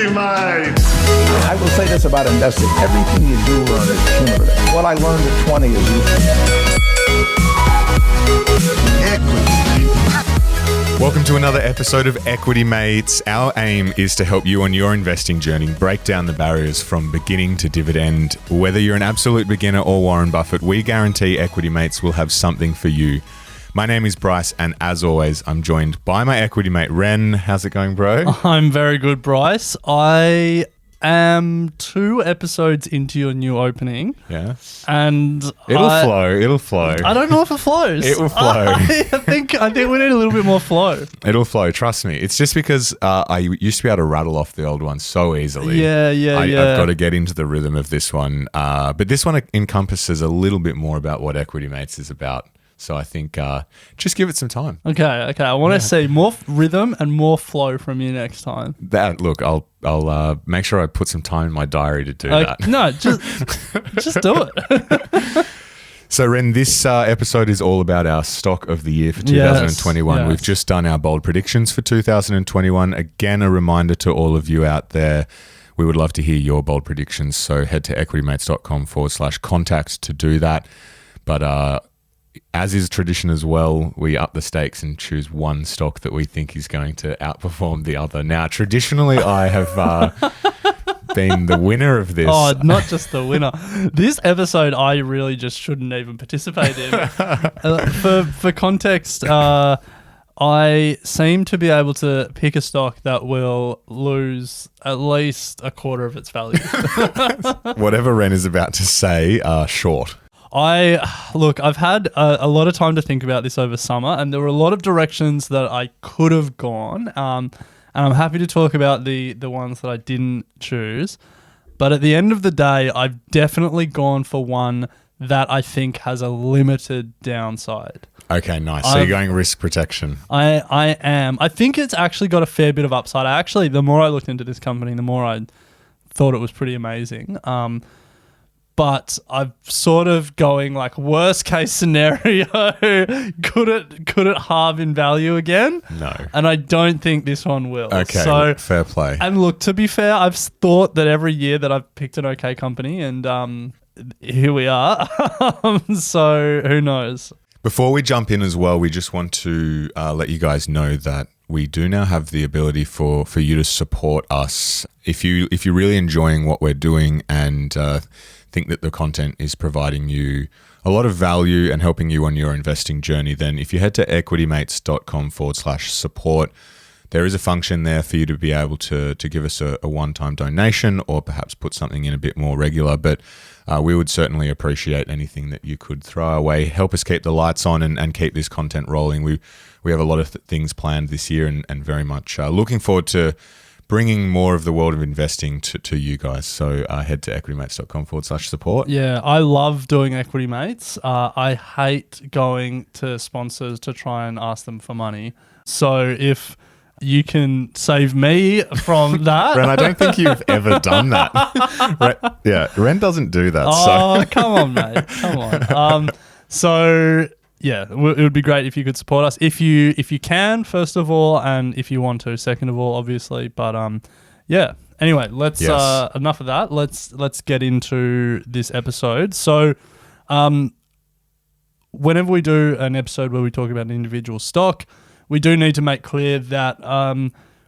Equity Mate. I will say this about investing. Everything you do learn is cumulative. What I learned at 20 is useful. Equity Mate. Welcome to another episode of Equity Mates. Our aim is to help you on your investing journey, break down the barriers from beginning to dividend. Whether you're an absolute beginner or Warren Buffett, we guarantee Equity Mates will have something for you. My name is Bryce, and as always, I'm joined by my equity mate, Ren. How's it going, bro? I'm very good, Bryce. I am 2 episodes into your new opening. Yeah. And It'll flow. I don't know if it flows. It will flow. I think we need a little bit more flow. It'll flow, trust me. It's just because I used to be able to rattle off the old one so easily. Yeah. I've got to get into the rhythm of this one. But this one encompasses a little bit more about what Equity Mates is about. So I think just give it some time. Okay. I want to see more rhythm and more flow from you next time. Look, I'll make sure I put some time in my diary to do that. No, just do it. So, Ren, this episode is all about our stock of the year for 2021. Yes. We've just done our bold predictions for 2021. Again, a reminder to all of you out there, we would love to hear your bold predictions. So head to equitymates.com/contact to do that. But as is tradition as well, we up the stakes and choose one stock that we think is going to outperform the other. Now, traditionally, I have been the winner of this. Oh, not just the winner. This episode, I really just shouldn't even participate in. For context, I seem to be able to pick a stock that will lose at least a quarter of its value. Whatever Ren is about to say, short. I've had a lot of time to think about this over summer, and there were a lot of directions that I could have gone. And I'm happy to talk about the ones that I didn't choose. But at the end of the day, I've definitely gone for one that I think has a limited downside. Okay, nice. So you're going risk protection. I am. I think it's actually got a fair bit of upside. The more I looked into this company, the more I thought it was pretty amazing. But I'm sort of going like worst case scenario, could it halve in value again? No. And I don't think this one will. Okay, so, fair play. And look, to be fair, I've thought that every year that I've picked an okay company, and here we are. So who knows? Before we jump in as well, we just want to let you guys know that we do now have the ability for you to support us. If you're really enjoying what we're doing and think that the content is providing you a lot of value and helping you on your investing journey, then if you head to equitymates.com/support, there is a function there for you to be able to give us a one-time donation or perhaps put something in a bit more regular. But we would certainly appreciate anything that you could throw our way. Help us keep the lights on and keep this content rolling. We have a lot of things planned this year and very much looking forward to bringing more of the world of investing to you guys. So head to equitymates.com/support. Yeah, I love doing Equity Mates. I hate going to sponsors to try and ask them for money. So if you can save me from that. Ren, I don't think you've ever done that. Ren doesn't do that. Oh, come on, mate. Come on. So yeah, it would be great if you could support us. If you can, first of all, and if you want to, second of all, obviously. But yeah. Anyway, let's enough of that. Let's get into this episode. So whenever we do an episode where we talk about an individual stock, we do need to make clear that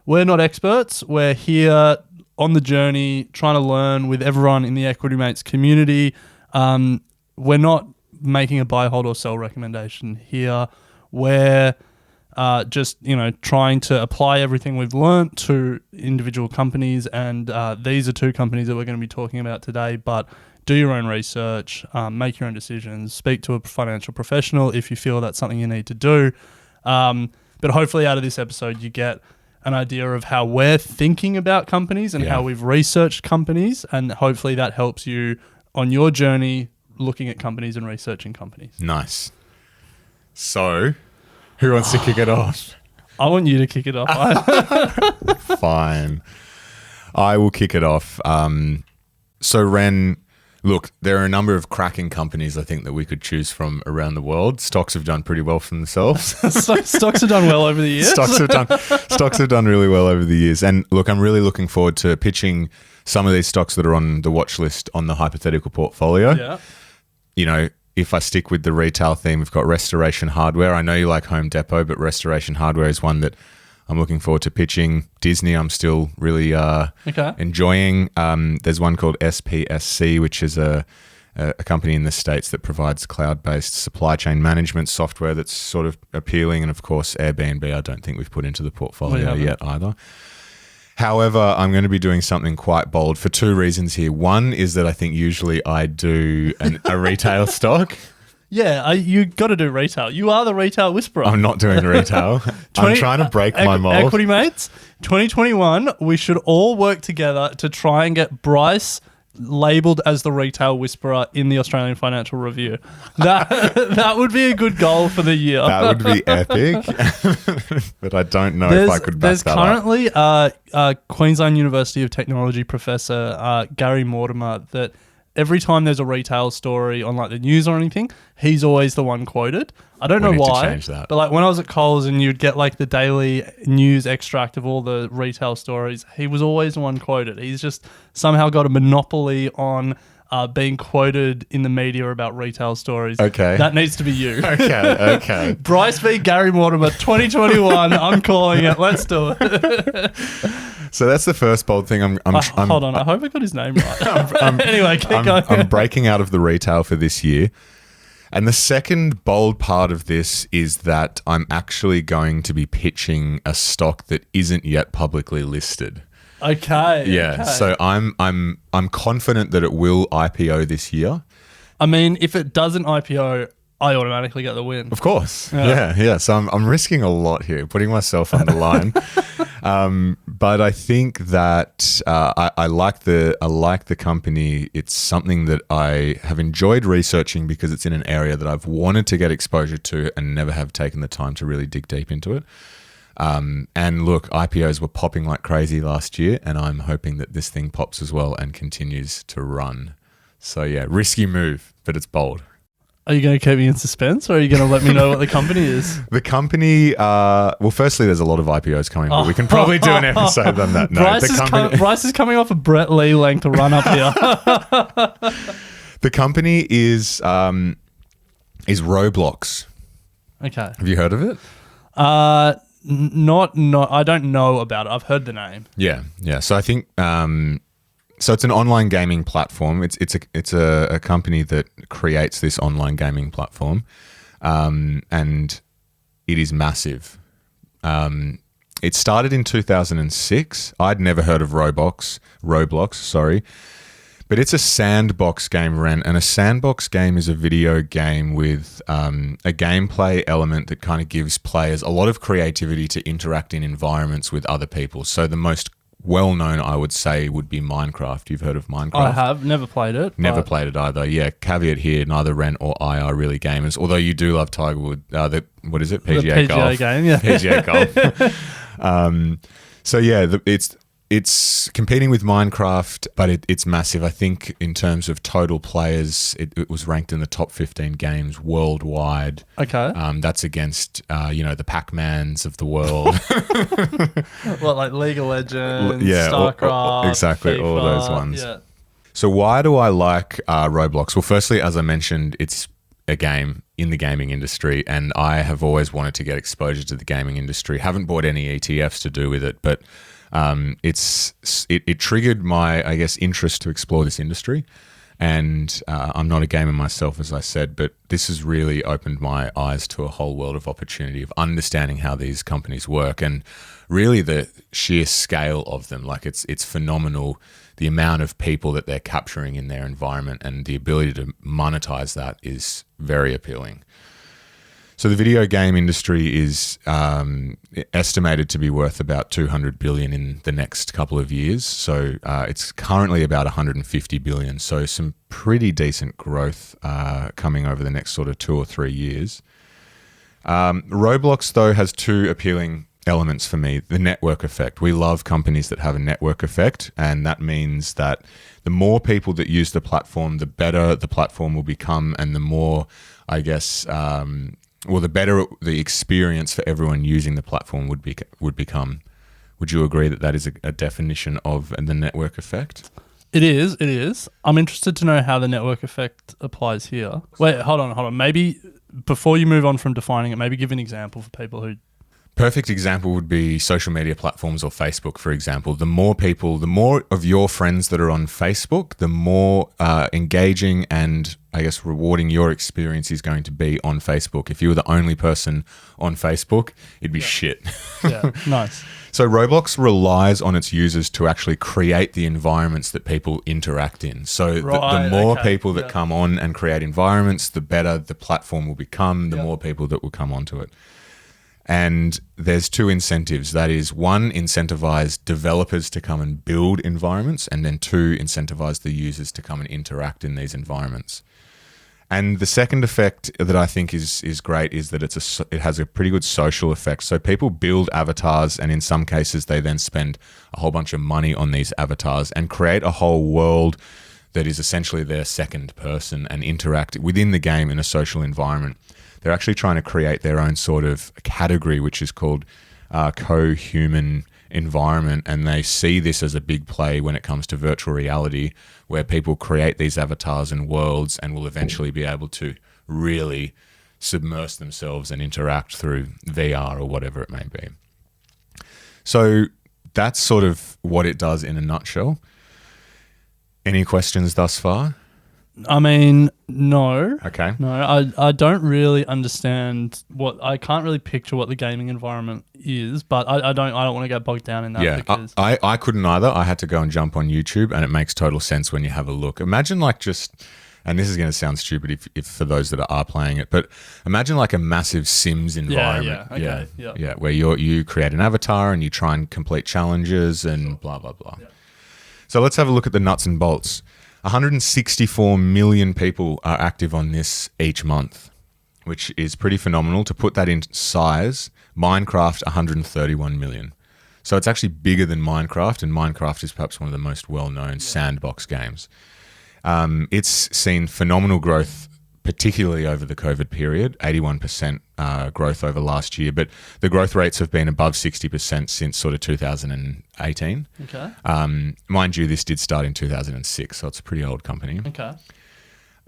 we're not experts. We're here on the journey trying to learn with everyone in the Equity Mates community. We're not making a buy, hold, or sell recommendation here. We're just trying to apply everything we've learnt to individual companies, and these are 2 companies that we're going to be talking about today. But do your own research, make your own decisions, speak to a financial professional if you feel that's something you need to do. But hopefully out of this episode you get an idea of how we're thinking about companies and how we've researched companies, and hopefully that helps you on your journey looking at companies and researching companies. Nice. So, who wants to kick it off? I want you to kick it off. Fine. I will kick it off. So, Ren, Look, there are a number of cracking companies I think that we could choose from around the world. Stocks have done pretty well for themselves. Stocks have done well over the years. Stocks have done really well over the years. And look, I'm really looking forward to pitching some of these stocks that are on the watch list on the hypothetical portfolio. Yeah. You know, if I stick with the retail theme, we've got Restoration Hardware. I know you like Home Depot, but Restoration Hardware is one that I'm looking forward to pitching. Disney, I'm still really enjoying. There's one called SPSC, which is a company in the States that provides cloud-based supply chain management software that's sort of appealing. And of course, Airbnb, I don't think we've put into the portfolio yet either. However, I'm going to be doing something quite bold for two reasons here. One is that I think usually I do a retail stock. Yeah, you got to do retail. You are the retail whisperer. I'm not doing retail. I'm trying to break my mold. Equity mates, 2021, we should all work together to try and get Bryce labelled as the retail whisperer in the Australian Financial Review. That would be a good goal for the year. That would be epic. But I don't know if I could back that up. There's currently Queensland University of Technology professor Gary Mortimer that every time there's a retail story on like the news or anything, he's always the one quoted. I don't know why, to change that. But like when I was at Coles and you'd get like the daily news extract of all the retail stories, he was always the one quoted. He's just somehow got a monopoly on being quoted in the media about retail stories. Okay. That needs to be you. Okay. Bryce v. Gary Mortimer, 2021. I'm calling it. Let's do it. So that's the first bold thing. Hold on. I hope I got his name right. Anyway, keep going. I'm breaking out of the retail for this year. And the second bold part of this is that I'm actually going to be pitching a stock that isn't yet publicly listed. Okay. Yeah. Okay. So I'm confident that it will IPO this year. I mean, if it doesn't IPO, I automatically get the win. Of course. Yeah. So I'm risking a lot here, putting myself on the line. But I think that I like the company. It's something that I have enjoyed researching because it's in an area that I've wanted to get exposure to and never have taken the time to really dig deep into it. And look, IPOs were popping like crazy last year, and I'm hoping that this thing pops as well and continues to run. So yeah, risky move, but it's bold. Are you going to keep me in suspense, or are you going to let me know what the company is? The company, well, firstly, there's a lot of IPOs coming, but we can probably do an episode on that. No, Bryce is coming off a Brett Lee length to run up here. The company is Roblox. Okay. Have you heard of it? Not. I don't know about it. I've heard the name. Yeah. So I think so it's an online gaming platform. It's a company that creates this online gaming platform, and it is massive. It started in 2006. I'd never heard of Roblox, sorry. But it's a sandbox game, Ren, and a sandbox game is a video game with a gameplay element that kind of gives players a lot of creativity to interact in environments with other people. So the most well-known, I would say, would be Minecraft. You've heard of Minecraft? I have. Never played it. Never played it either. Yeah, caveat here, neither Ren or I are really gamers, although you do love Tiger Woods. What is it? PGA Golf. PGA game, yeah. PGA Golf. So yeah, it's competing with Minecraft, but it's massive. I think in terms of total players, it was ranked in the top 15 games worldwide. Okay. That's against, the Pac-Mans of the world. What, like League of Legends, Yeah, StarCraft, exactly, FIFA, all those ones. Yeah. So why do I like Roblox? Well, firstly, as I mentioned, it's a game in the gaming industry, and I have always wanted to get exposure to the gaming industry. Haven't bought any ETFs to do with it, but it triggered my, I guess, interest to explore this industry. And I'm not a gamer myself, as I said, but this has really opened my eyes to a whole world of opportunity of understanding how these companies work and really the sheer scale of them. Like it's phenomenal, the amount of people that they're capturing in their environment, and the ability to monetize that is very appealing. So the video game industry is estimated to be worth about $200 billion in the next couple of years. So it's currently about $150 billion. So some pretty decent growth coming over the next sort of 2 or 3 years. Roblox, though, has two appealing elements for me. The network effect. We love companies that have a network effect, and that means that the more people that use the platform, the better the platform will become, and the more, I guess, the better the experience for everyone using the platform would become. Would you agree that is a definition of the network effect? It is. I'm interested to know how the network effect applies here. Wait, hold on. Maybe before you move on from defining it, maybe give an example for people who... Perfect example would be social media platforms or Facebook, for example. The more of your friends that are on Facebook, the more engaging and, I guess, rewarding your experience is going to be on Facebook. If you were the only person on Facebook, it'd be shit. Yeah, nice. So Roblox relies on its users to actually create the environments that people interact in. So the more people that come on and create environments, the better the platform will become, the more people that will come onto it. And there's two incentives. That is, one, incentivize developers to come and build environments, and then two, incentivize the users to come and interact in these environments. And the second effect that I think is great is that it has a pretty good social effect. So people build avatars, and in some cases they then spend a whole bunch of money on these avatars and create a whole world that is essentially their second person and interact within the game in a social environment. They're actually trying to create their own sort of category, which is called co-human environment, and they see this as a big play when it comes to virtual reality, where people create these avatars and worlds and will eventually be able to really submerge themselves and interact through VR or whatever it may be. So that's sort of what it does in a nutshell. Any questions thus far? I mean, no. Okay. No, I don't really understand I can't really picture what the gaming environment is, but I don't want to get bogged down in that. Yeah, because I couldn't either. I had to go and jump on YouTube, and it makes total sense when you have a look. Imagine and this is going to sound stupid if for those that are playing it, but imagine like a massive Sims environment. Yeah, where you create an avatar and you try and complete challenges and blah, blah, blah. Yeah. So let's have a look at the nuts and bolts. 164 million people are active on this each month, which is pretty phenomenal. To put that in size, Minecraft, 131 million. So it's actually bigger than Minecraft, and Minecraft is perhaps one of the most well-known sandbox games. It's seen phenomenal growth, particularly over the COVID period, 81% growth over last year, but the growth rates have been above 60% since sort of 2018. Okay. Mind you, this did start in 2006, so it's a pretty old company. Okay.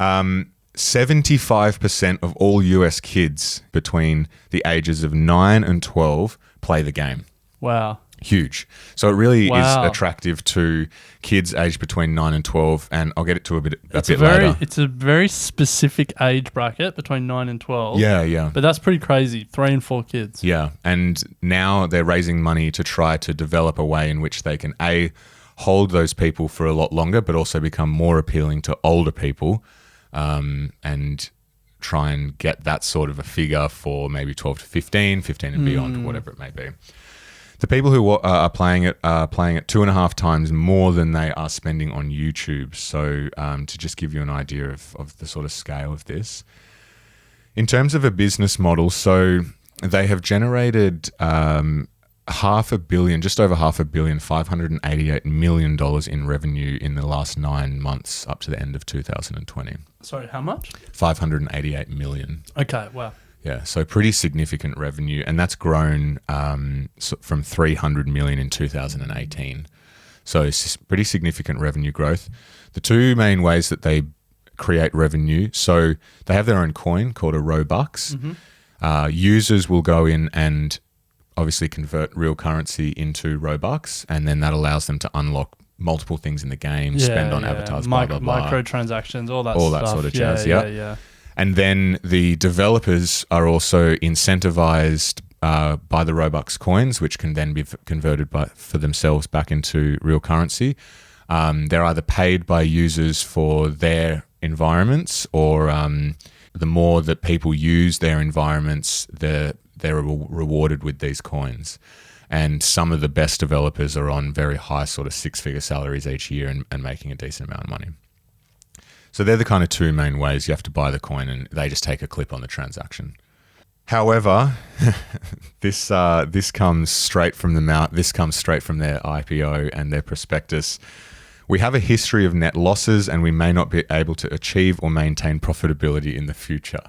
75% of all US kids between the ages of 9 and 12 play the game. Wow. Huge. So it really is attractive to kids aged between 9 and 12, and I'll get to a bit later. It's a very specific age bracket between 9 and 12. Yeah. But that's pretty crazy. 3 and 4 kids. Yeah, and now they're raising money to try to develop a way in which they can hold those people for a lot longer, but also become more appealing to older people, and try and get that sort of a figure for maybe 12 to 15 and beyond, whatever it may be. The people who are playing it 2.5 times more than they are spending on YouTube. So to just give you an idea of the sort of scale of this. In terms of a business model, so they have generated just over $500 million, $588 million in revenue in the last 9 months up to the end of 2020. Sorry, how much? 588 million. Okay, wow. Yeah, so pretty significant revenue, and that's grown from 300 million in 2018. So it's pretty significant revenue growth. The two main ways that they create revenue, so they have their own coin called a Robux. Mm-hmm. Users will go in and obviously convert real currency into Robux, and then that allows them to unlock multiple things in the game, spend on avatars, blah, blah, blah. Microtransactions, all that sort of jazz, yeah. And then the developers are also incentivized by the Robux coins, which can then be converted for themselves back into real currency. They're either paid by users for their environments, or the more that people use their environments, they're rewarded with these coins. And some of the best developers are on very high sort of 6-figure salaries each year and making a decent amount of money. So they're the kind of two main ways. You have to buy the coin and they just take a clip on the transaction. However, this comes straight from the mouth. This comes straight from their IPO and their prospectus. We have a history of net losses, and we may not be able to achieve or maintain profitability in the future.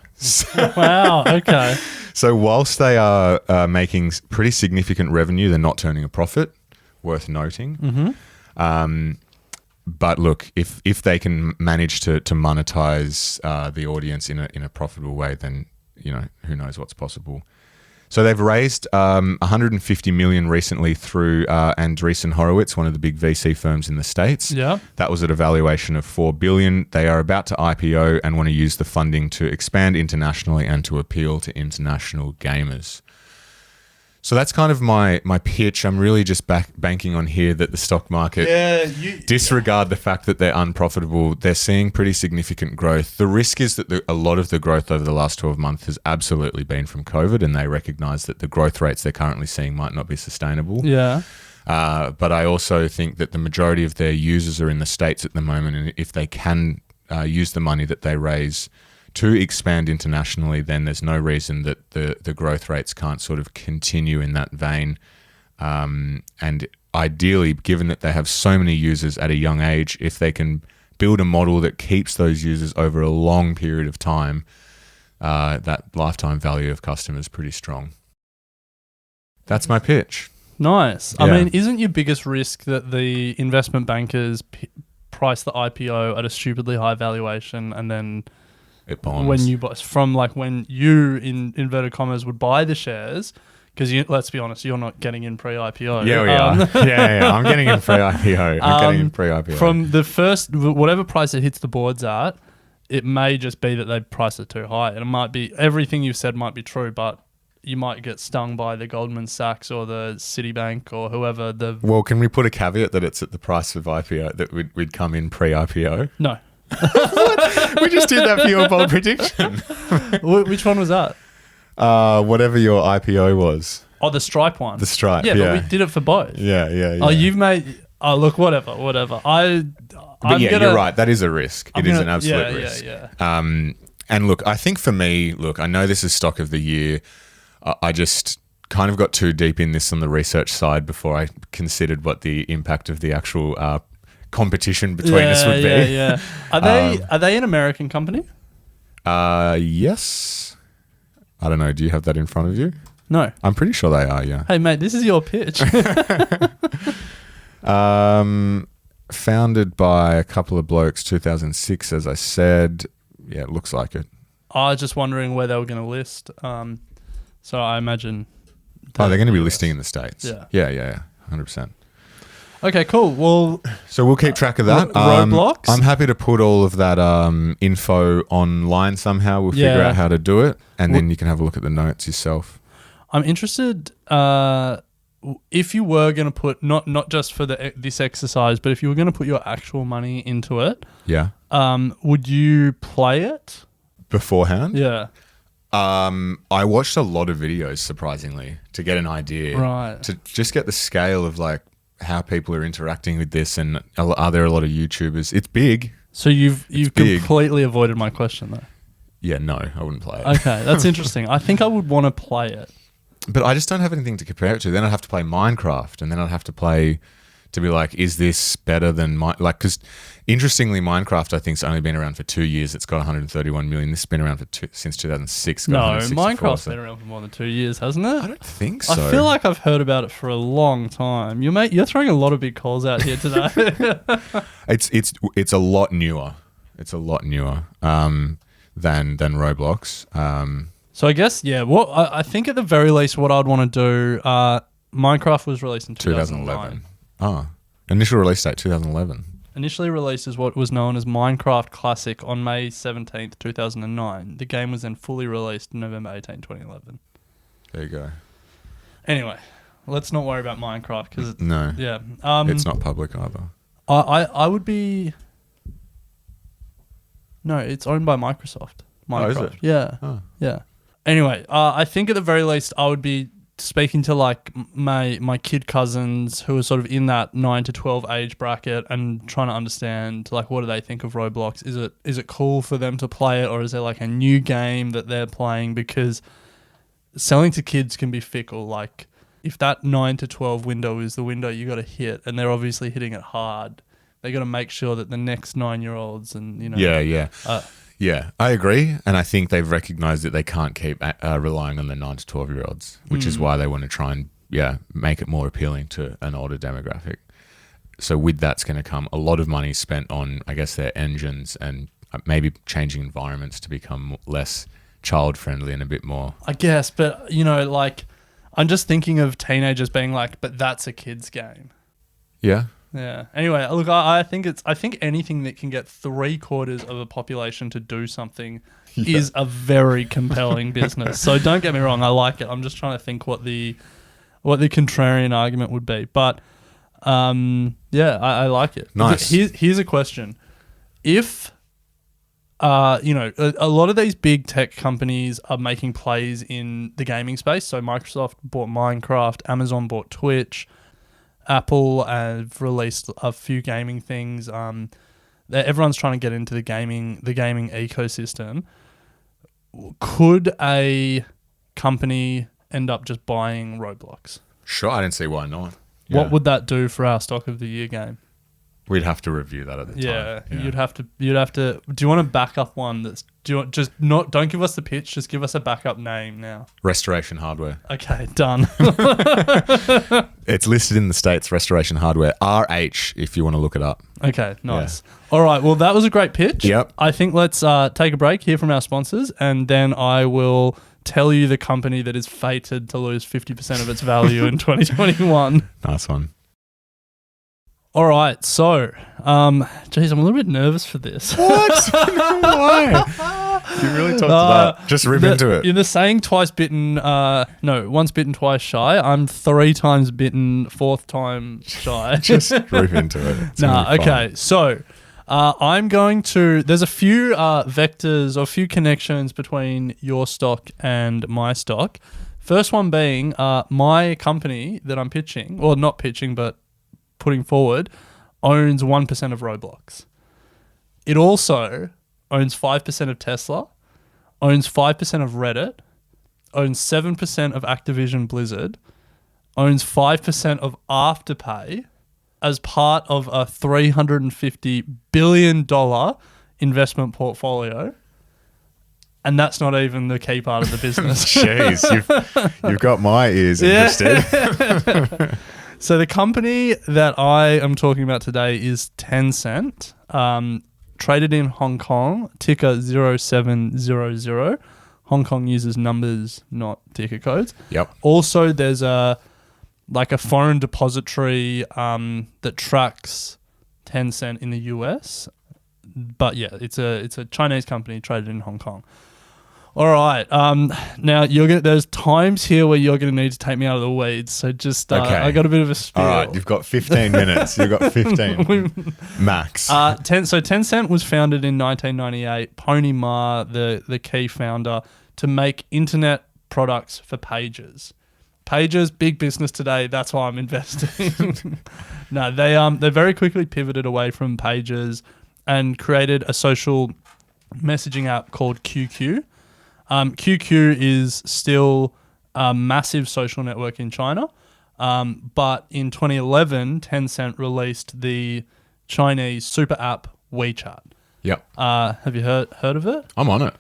Wow. Okay. So whilst they are making pretty significant revenue, they're not turning a profit. Worth noting. Mm-hmm. But look, if they can manage to monetize the audience in a profitable way, then who knows what's possible. So they've raised 150 million recently through Andreessen Horowitz, one of the big VC firms in the States. Yeah. That was at a valuation of $4 billion. They are about to IPO and want to use the funding to expand internationally and to appeal to international gamers. So that's kind of my pitch. I'm really just banking on here that the stock market disregard the fact that they're unprofitable. They're seeing pretty significant growth. The risk is that a lot of the growth over the last 12 months has absolutely been from COVID, and they recognize that the growth rates they're currently seeing might not be sustainable. Yeah. But I also think that the majority of their users are in the States at the moment, and if they can use the money that they raise to expand internationally, then there's no reason that the growth rates can't sort of continue in that vein. And ideally, given that they have so many users at a young age, if they can build a model that keeps those users over a long period of time, that lifetime value of customers is pretty strong. That's my pitch. Nice. Yeah. I mean, isn't your biggest risk that the investment bankers price the IPO at a stupidly high valuation, and then It bombs. when you buy from when you in inverted commas would buy the shares, because let's be honest, you're not getting in pre-IPO. Yeah, we are. Yeah. I'm getting in pre-IPO. I'm getting in pre-IPO. From the first, whatever price it hits the boards at, it may just be that they price it too high. And it might be, everything you've said might be true, but you might get stung by the Goldman Sachs or the Citibank or whoever. Well, can we put a caveat that it's at the price of IPO, that we'd come in pre-IPO? No. We just did that for your bold prediction. Which one was that? Whatever your IPO was. Oh, the Stripe one. The Stripe, Yeah, but we did it for both. Yeah. Oh, you've made... Oh, look, whatever. You're right. That is a risk. It is an absolute risk. Yeah. And look, I think for me, I know this is stock of the year. I just kind of got too deep in this on the research side before I considered what the impact of the actual competition between us would be. Yeah. Are they an American company? Yes. I don't know. Do you have that in front of you? No. I'm pretty sure they are, yeah. Hey, mate, this is your pitch. Founded by a couple of blokes, 2006, as I said. Yeah, it looks like it. I was just wondering where they were going to list. So I imagine... they're going to be listing in the States. Yeah. 100%. Okay, cool. Well... So we'll keep track of that. Roblox? I'm happy to put all of that info online somehow. We'll figure out how to do it, and then you can have a look at the notes yourself. I'm interested... if you were going to put, not just for this exercise, but if you were going to put your actual money into it, would you play it beforehand? Yeah. I watched a lot of videos, surprisingly, to get an idea, right? To just get the scale of how people are interacting with this, and are there a lot of YouTubers? It's big. So you've completely avoided my question though. Yeah, no, I wouldn't play it. Okay, that's interesting. I think I would want to play it. But I just don't have anything to compare it to. Then I'd have to play Minecraft, and then I'd have to play to be like, is this better than because interestingly, Minecraft I think's only been around for 2 years. It's got 131 million. This has been around since 2006. No, Minecraft's been around for more than 2 years, hasn't it? I don't think so. I feel like I've heard about it for a long time. You're throwing a lot of big calls out here today. It's a lot newer. It's a lot newer than Roblox. So I guess, I think at the very least what I'd want to do, Minecraft was released in 2011. Oh, initial release date 2011. Initially released as what was known as Minecraft Classic on May 17th, 2009. The game was then fully released November 18, 2011. There you go. Anyway, let's not worry about Minecraft because it's... No. Yeah. It's not public either. I would be... No, it's owned by Microsoft. Minecraft. Oh, is it? Yeah. Oh. Yeah. Anyway, I think at the very least I would be speaking to my kid cousins who are sort of in that 9 to 12 age bracket and trying to understand what do they think of Roblox? Is it cool for them to play it, or is there a new game that they're playing? Because selling to kids can be fickle. Like if that 9 to 12 window is the window you got to hit, and they're obviously hitting it hard, they got to make sure that the next 9-year-olds and Yeah, I agree. And I think they've recognized that they can't keep relying on the 9 to 12-year-olds, which is why they want to try and, make it more appealing to an older demographic. So with that's going to come a lot of money spent on, I guess, their engines and maybe changing environments to become less child-friendly and a bit more. I guess, but, like, I'm just thinking of teenagers being like, but that's a kid's game. Yeah. Yeah. Anyway, look, I think anything that can get 3/4 of a population to do something is a very compelling business. So don't get me wrong, I like it. I'm just trying to think what the contrarian argument would be. But I like it. Nice. Here's a question. If a lot of these big tech companies are making plays in the gaming space. So Microsoft bought Minecraft, Amazon bought Twitch, Apple have released a few gaming things. Everyone's trying to get into the gaming ecosystem. Could a company end up just buying Roblox? Sure, I didn't see why not. What would that do for our stock of the year game? We'd have to review that at the time. Yeah, you'd have to. Do you want a backup one? Don't give us the pitch. Just give us a backup name now. Restoration Hardware. Okay, done. It's listed in the States, Restoration Hardware. RH, if you want to look it up. Okay, nice. Yeah. All right, well, that was a great pitch. Yep. I think let's take a break, hear from our sponsors, and then I will tell you the company that is fated to lose 50% of its value in 2021. Nice one. All right, so, geez, I'm a little bit nervous for this. What? Why? You really talked about just rip into it. You're the saying twice bitten, once bitten, twice shy. I'm 3 times bitten, 4th time shy. Just rip into it. It's okay. So, there's a few vectors or a few connections between your stock and my stock. First one being my company that I'm pitching, or not pitching, but putting forward, owns 1% of Roblox. It also owns 5% of Tesla, owns 5% of Reddit, owns 7% of Activision Blizzard, owns 5% of Afterpay as part of a $350 billion investment portfolio. And that's not even the key part of the business. Jeez, you've got my ears interested. So the company that I am talking about today is Tencent, traded in Hong Kong, ticker 0700. Hong Kong uses numbers, not ticker codes. Yep. Also, there's a foreign depository that tracks Tencent in the US. But yeah, it's a Chinese company traded in Hong Kong. All right. Now there's times here where you're going to need to take me out of the weeds. So just I got a bit of a spiel. All right, you've got 15 minutes. You've got 15 max. So Tencent was founded in 1998. Pony Ma, the key founder, to make internet products for pages. Pages, big business today. That's why I'm investing. No, they very quickly pivoted away from pages and created a social messaging app called QQ. QQ is still a massive social network in China, but in 2011, Tencent released the Chinese super app WeChat. Yep. Have you heard of it? I'm on it.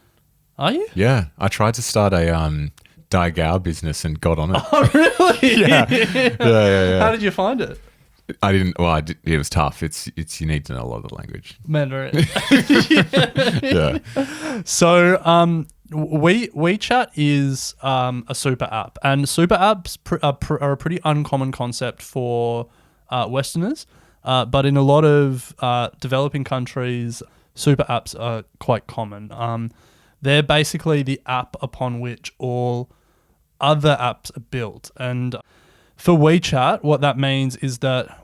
Are you? Yeah, I tried to start a Daigao business and got on it. Oh, really? Yeah. How did you find it? I didn't. Well, it was tough. It's you need to know a lot of the language. Mandarin. Yeah. So, WeChat is a super app, and super apps are a pretty uncommon concept for Westerners. But in a lot of developing countries, super apps are quite common. They're basically the app upon which all other apps are built. And for WeChat, what that means is that,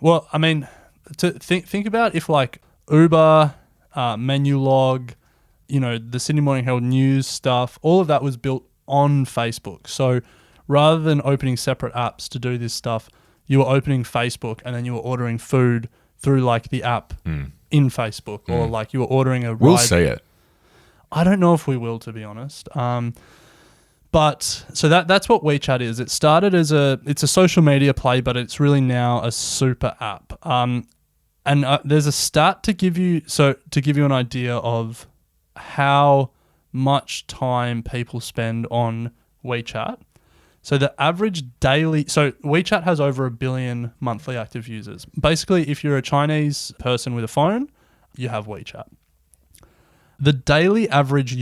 to think about if like Uber, Menulog, the Sydney Morning Herald News stuff, all of that was built on Facebook. So rather than opening separate apps to do this stuff, you were opening Facebook and then you were ordering food through like the app in Facebook, or like you were ordering a ride. We'll see it. I don't know if we will, to be honest. But so that's what WeChat is. It started as it's a social media play, but it's really now a super app. And there's a stat to give you an idea of how much time people spend on WeChat. So the average daily, so WeChat has over 1 billion monthly active users. Basically, if you're a Chinese person with a phone, you have WeChat. The average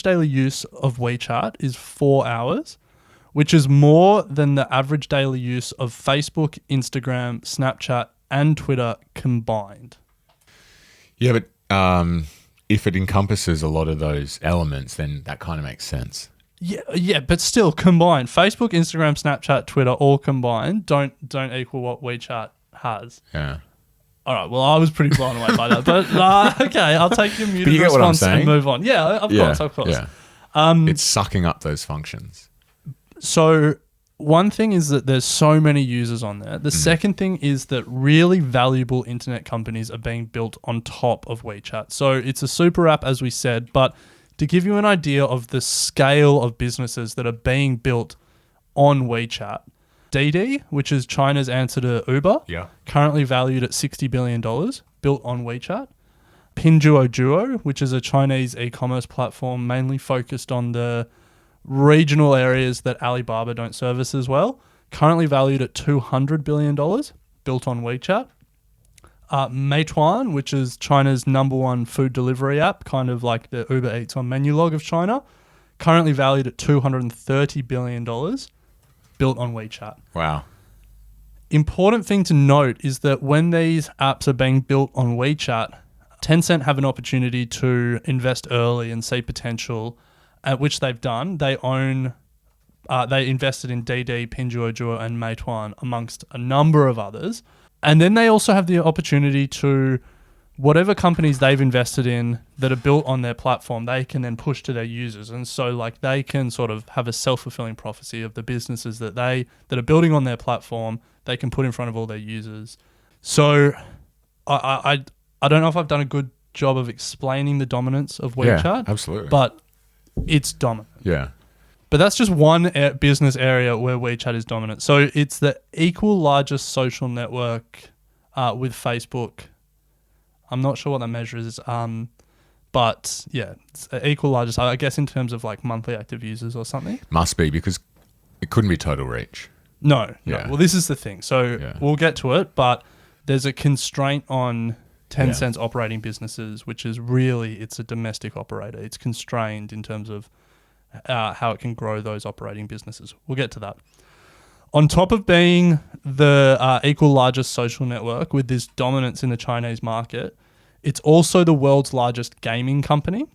daily use of WeChat is 4 hours, which is more than the average daily use of Facebook, Instagram, Snapchat, and Twitter combined. Yeah, but if it encompasses a lot of those elements, then that kind of makes sense. Yeah, but still combined. Facebook, Instagram, Snapchat, Twitter, all combined don't equal what WeChat has. Yeah. All right. Well, I was pretty blown away by that, but okay, I'll take your muted get what I'm response saying? and move on. Yeah, of course. Yeah. It's sucking up those functions. So one thing is that there's so many users on there. The second thing is that really valuable internet companies are being built on top of WeChat. So it's a super app, as we said, but to give you an idea of the scale of businesses that are being built on WeChat, Didi, which is China's answer to Uber, currently valued at $60 billion, built on WeChat. Pinduoduo, which is a Chinese e-commerce platform mainly focused on the regional areas that Alibaba don't service as well, currently valued at $200 billion, built on WeChat. Meituan, which is China's #1 food delivery app, kind of like the Uber Eats on Menulog of China, currently valued at $230 billion, built on WeChat. Wow. Important thing to note is that when these apps are being built on WeChat, Tencent have an opportunity to invest early and see potential, which they've done. They invested in Didi, Pinduoduo, and Meituan, amongst a number of others. And then they also have the opportunity to, whatever companies they've invested in that are built on their platform, they can then push to their users. And so like they can sort of have a self-fulfilling prophecy of the businesses that are building on their platform, they can put in front of all their users. So I don't know if I've done a good job of explaining the dominance of WeChat. Yeah, absolutely. But it's dominant. Yeah. But that's just one business area where WeChat is dominant. So it's the equal largest social network with Facebook. I'm not sure what that measure is, but yeah, it's equal largest, I guess, in terms of like monthly active users or something. Must be, because it couldn't be total reach. No. Yeah. Well, this is the thing. So we'll get to it, but there's a constraint on Tencent's operating businesses, which is really, it's a domestic operator. It's constrained in terms of how it can grow those operating businesses. We'll get to that. On top of being the equal largest social network with this dominance in the Chinese market, it's also the world's largest gaming company.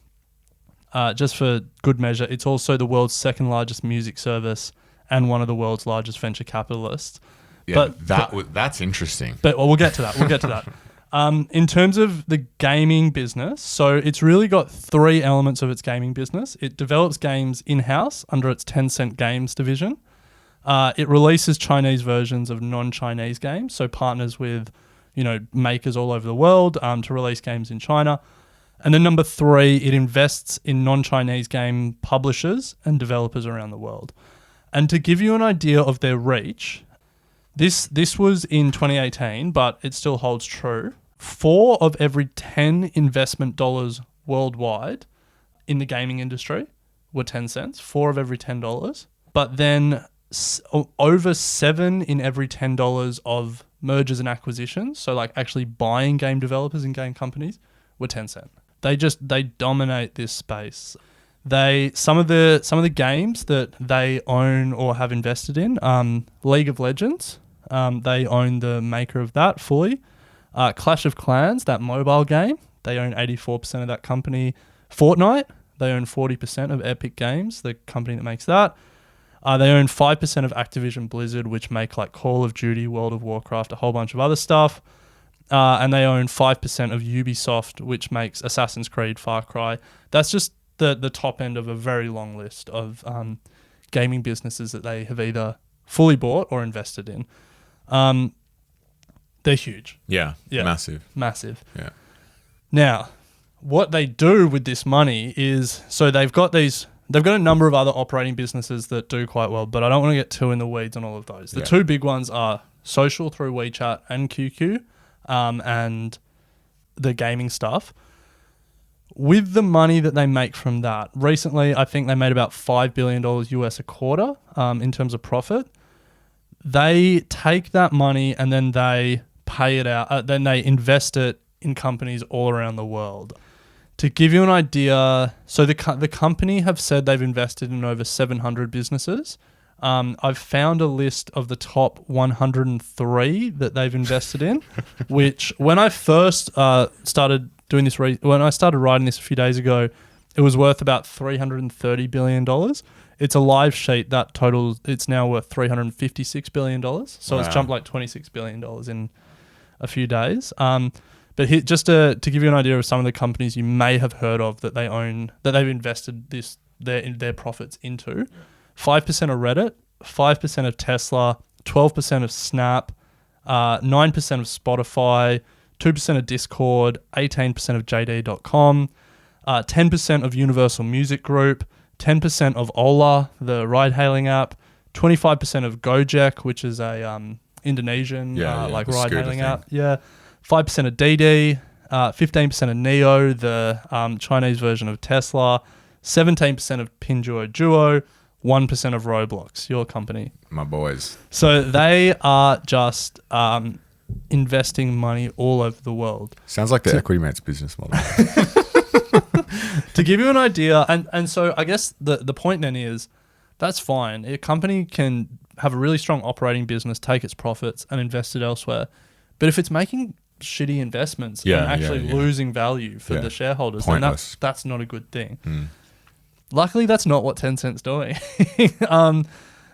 Just for good measure, it's also the world's second largest music service and one of the world's largest venture capitalists. Yeah, that's interesting. But we'll get to that. In terms of the gaming business, so it's really got 3 elements of its gaming business. It develops games in-house under its Tencent Games division. It releases Chinese versions of non-Chinese games, so partners with, makers all over the world to release games in China. And then number 3, it invests in non-Chinese game publishers and developers around the world. And to give you an idea of their reach, this was in 2018, but it still holds true. 4 of every 10 investment dollars worldwide in the gaming industry were Tencent's, 4 of every $10. But then over 7 in every $10 of mergers and acquisitions, so like actually buying game developers and game companies, were Tencent. They dominate this space. Some of the games that they own or have invested in, League of Legends, they own the maker of that fully. Clash of Clans, that mobile game, they own 84% of that company. Fortnite, they own 40% of Epic Games, the company that makes that. They own 5% of Activision Blizzard, which make like Call of Duty, World of Warcraft, a whole bunch of other stuff. And they own 5% of Ubisoft, which makes Assassin's Creed, Far Cry. That's just the top end of a very long list of gaming businesses that they have either fully bought or invested in. They're huge. Yeah. Massive. Yeah. Now, what they do with this money is, so they've got these They've got a number of other operating businesses that do quite well, but I don't want to get too in the weeds on all of those. The two big ones are social through WeChat and QQ, and the gaming stuff. With the money that they make from that, recently I think they made about $5 billion US a quarter in terms of profit. They take that money and then they pay it out. Then they invest it in companies all around the world. To give you an idea, so the company have said they've invested in over 700 businesses. I've found a list of the top 103 that they've invested in, which when I first started doing this, when I started writing this a few days ago, it was worth about $330 billion. It's a live sheet that totals, it's now worth $356 billion. So It's jumped like $26 billion in a few days. But just to give you an idea of some of the companies you may have heard of that they own, that they've invested their profits into, 5% of Reddit, 5% of Tesla, 12% of Snap, 9% of Spotify, 2% of Discord, 18% of JD.com, 10% of Universal Music Group, 10% of Ola, the ride-hailing app, 25% of Gojek, which is a Indonesian ride-hailing app. Yeah. 5% of DD, 15% of Neo, the Chinese version of Tesla, 17% of Pinduoduo, 1% of Roblox, your company. My boys. So they are just investing money all over the world. Sounds like the Equity Mates business model. To give you an idea, and so I guess the point then is, that's fine. A company can have a really strong operating business, take its profits and invest it elsewhere. But if it's making shitty investments and actually losing value for the shareholders, then that's not a good thing. Luckily, that's not what Tencent's doing.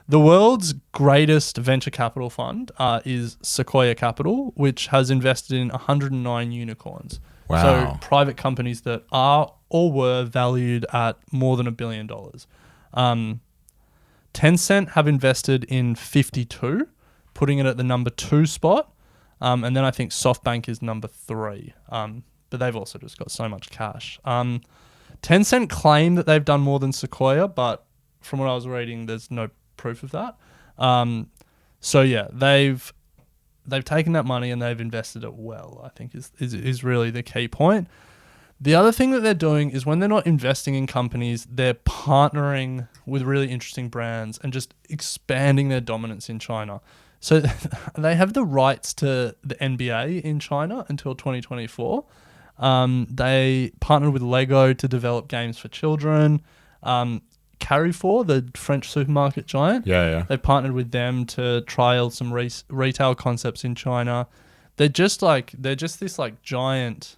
The world's greatest venture capital fund is Sequoia Capital, which has invested in 109 unicorns. Wow. So private companies that are or were valued at more than $1 billion. Tencent have invested in 52, putting it at the number 2 spot. And then I think SoftBank is number 3. But they've also just got so much cash. Tencent claim that they've done more than Sequoia, but from what I was reading, there's no proof of that. So yeah, they've taken that money and they've invested it well, I think is really the key point. The other thing that they're doing is when they're not investing in companies, they're partnering with really interesting brands and just expanding their dominance in China. So they have the rights to the NBA in China until 2024. They partnered with Lego to develop games for children. Carrefour, the French supermarket giant, they've partnered with them to trial some retail concepts in China. They're just this like giant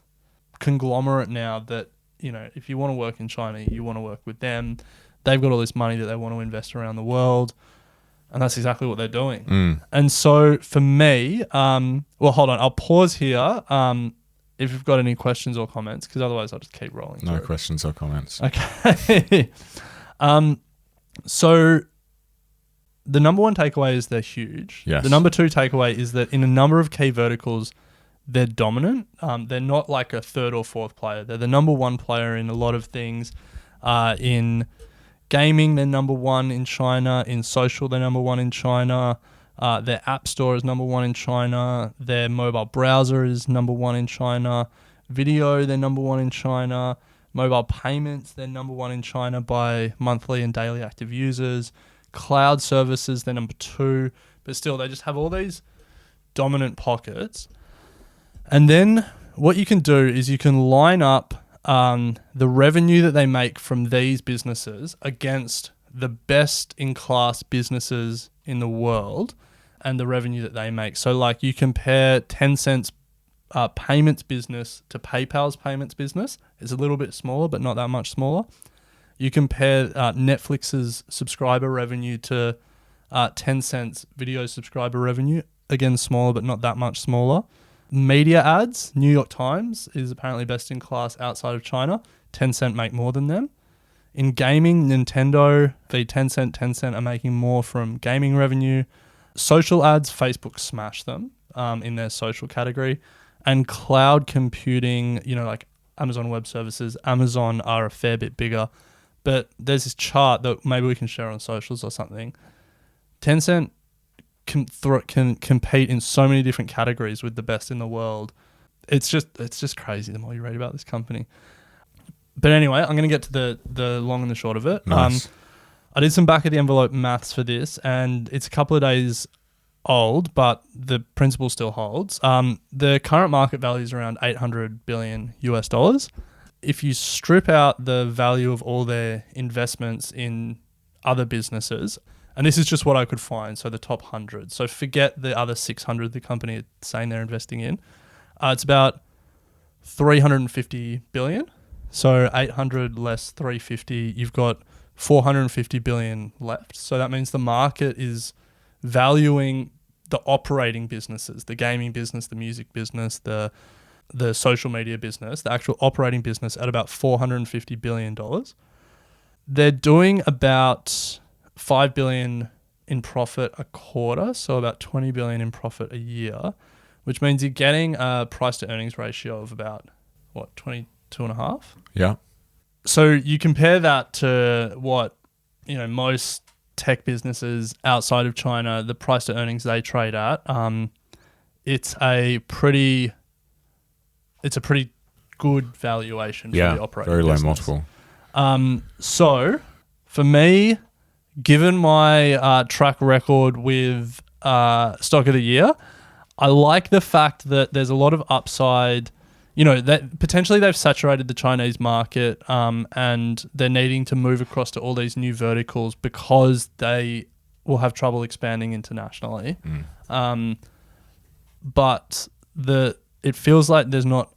conglomerate now that, you know, if you want to work in China, you want to work with them. They've got all this money that they want to invest around the world. And that's exactly what they're doing. And so for me, well, hold on, I'll pause here if you've got any questions or comments, because otherwise I'll just keep rolling through. No questions or comments. Okay. So the number one takeaway is they're huge. Yes. The number two takeaway is that in a number of key verticals, they're dominant. They're not like a third or fourth player. They're the number one player in a lot of things. In gaming, they're number one in China. In social, they're number one in China. Their app store is number one in China. Their mobile browser is number one in China. Video, they're number one in China. Mobile payments, they're number one in China by monthly and daily active users. Cloud services, they're number 2. But still, they just have all these dominant pockets. And then what you can do is you can line up the revenue that they make from these businesses against the best-in-class businesses in the world and the revenue that they make. So, like, you compare Tencent's payments business to PayPal's payments business. It's a little bit smaller, but not that much smaller. You compare Netflix's subscriber revenue to Tencent's video subscriber revenue. Again, smaller, but not that much smaller. Media ads, New York Times is apparently best in class outside of China. Tencent make more than them. In gaming, Nintendo v Tencent are making more from gaming revenue. Social ads, Facebook smash them in their social category. And cloud computing, you know, like Amazon Web Services, Amazon are a fair bit bigger. but there's this chart that maybe we can share on socials or something. Tencent can compete in so many different categories with the best in the world. It's just crazy the more you read about this company. But anyway, I'm going to get to the long and the short of it. Nice. I did some back of the envelope maths for this, and it's a couple of days old, but the principle still holds. The current market value is around $800 billion US. If you strip out the value of all their investments in other businesses, and this is just what I could find, so the top 100. So forget the other 600 the company is saying they're investing in. It's about 350 billion. So 800 less 350, you've got 450 billion left. So that means the market is valuing the operating businesses, the gaming business, the music business, the social media business, the actual operating business at about $450 billion. They're doing about 5 billion in profit a quarter, so about 20 billion in profit a year, which means you're getting a price to earnings ratio of about, 22.5? Yeah. So you compare that to what, most tech businesses outside of China, the price to earnings they trade at, it's a pretty good valuation for the operating very low business. multiple. So for me, given my track record with stock of the year, I like the fact that there's a lot of upside. That potentially they've saturated the Chinese market, and they're needing to move across to all these new verticals because they will have trouble expanding internationally. But it feels like there's not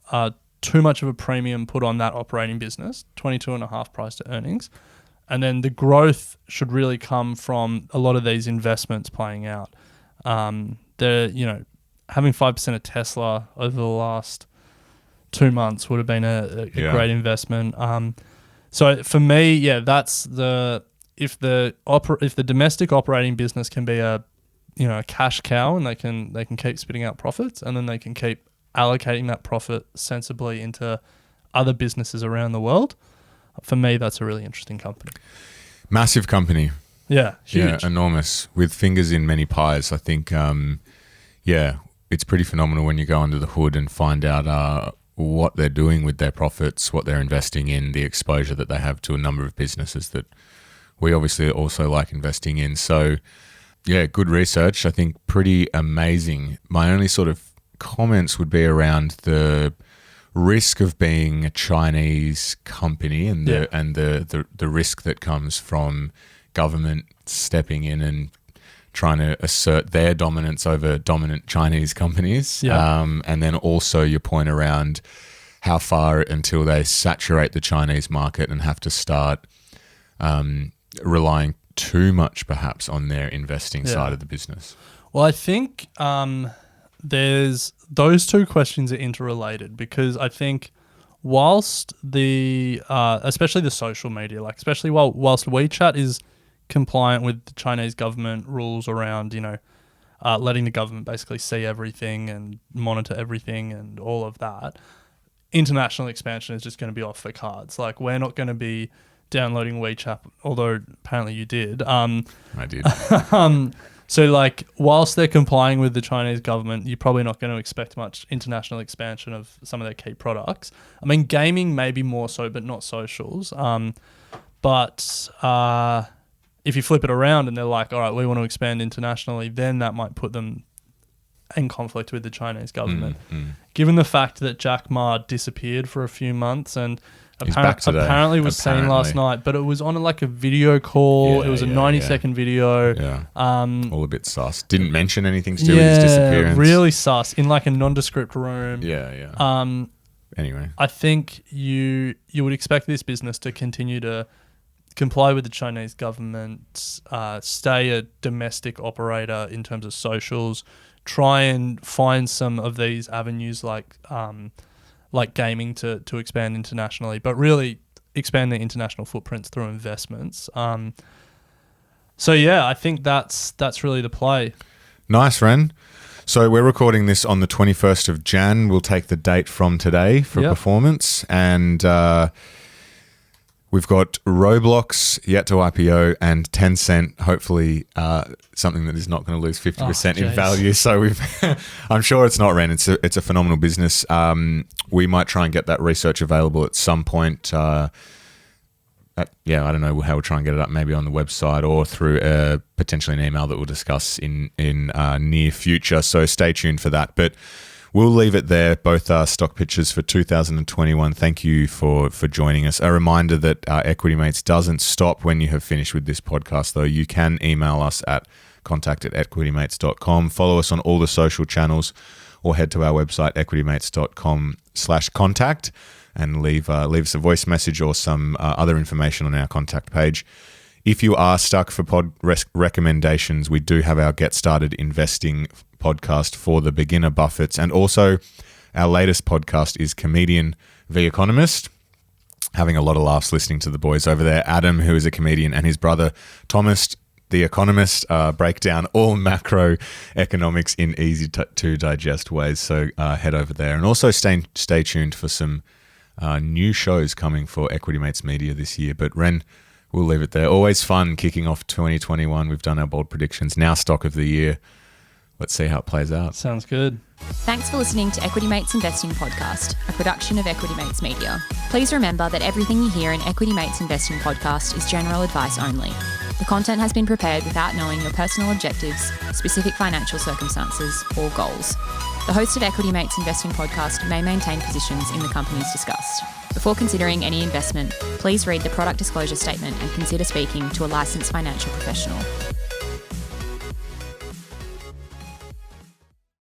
too much of a premium put on that operating business, 22.5 price to earnings. And then the growth should really come from a lot of these investments playing out. Having 5% of Tesla over the last 2 months would have been a great investment. So for me, that's if the domestic operating business can be a cash cow, and they can keep spitting out profits, and then they can keep allocating that profit sensibly into other businesses around the world. For me, that's a really interesting company. Massive company. Yeah, huge. Yeah, enormous, with fingers in many pies. I think, it's pretty phenomenal when you go under the hood and find out what they're doing with their profits, what they're investing in, the exposure that they have to a number of businesses that we obviously also like investing in. So, good research. I think pretty amazing. My only sort of comments would be around the risk of being a Chinese company and the risk that comes from government stepping in and trying to assert their dominance over dominant Chinese companies. And then also your point around how far until they saturate the Chinese market and have to start relying too much perhaps on their investing side of the business. Well, I think there's those two questions are interrelated, because I think whilst especially the social media, especially whilst WeChat is compliant with the Chinese government rules around, letting the government basically see everything and monitor everything and all of that, international expansion is just going to be off the cards. We're not going to be downloading WeChat, although apparently you did. I did. So whilst they're complying with the Chinese government, you're probably not going to expect much international expansion of some of their key products. I mean, gaming maybe more so, but not socials. But if you flip it around and they're like, all right, we want to expand internationally, then that might put them in conflict with the Chinese government. Given the fact that Jack Ma disappeared for a few months and apparently was seen last night, but it was on a video call. It was a 90-second video. Yeah. All a bit sus. Didn't mention anything to do with his disappearance. Really sus in a nondescript room. Yeah. Anyway, I think you would expect this business to continue to comply with the Chinese government, stay a domestic operator in terms of socials, try and find some of these avenues like gaming to expand internationally, but really expand their international footprints through investments. I think that's really the play. Nice, Ren. So we're recording this on the 21st of Jan. We'll take the date from today for performance. And We've got Roblox yet to IPO and Tencent, hopefully something that is not going to lose 50% in value. So I'm sure it's not, Ren. It's a phenomenal business. We might try and get that research available at some point. I don't know how we'll try and get it up, maybe on the website or through potentially an email that we'll discuss in near future. So stay tuned for that. But we'll leave it there. Both are stock pitches for 2021. Thank you for joining us. A reminder that Equity Mates doesn't stop when you have finished with this podcast, though. You can email us at contact@equitymates.com. Follow us on all the social channels or head to our website, equitymates.com/contact, and leave us a voice message or some other information on our contact page. If you are stuck for pod recommendations, we do have our Get Started Investing podcast for the beginner Buffetts. And also our latest podcast is Comedian v Economist. Having a lot of laughs listening to the boys over there. Adam, who is a comedian, and his brother Thomas, the economist, break down all macroeconomics in easy to digest ways. So head over there. And also stay tuned for some new shows coming for Equity Mates Media this year. But Ren, we'll leave it there. Always fun kicking off 2021. We've done our bold predictions. Now stock of the year. Let's see how it plays out. Sounds good. Thanks for listening to Equity Mates Investing Podcast, a production of Equity Mates Media. Please remember that everything you hear in Equity Mates Investing Podcast is general advice only. The content has been prepared without knowing your personal objectives, specific financial circumstances, or goals. The host of Equity Mates Investing Podcast may maintain positions in the companies discussed. Before considering any investment, please read the product disclosure statement and consider speaking to a licensed financial professional.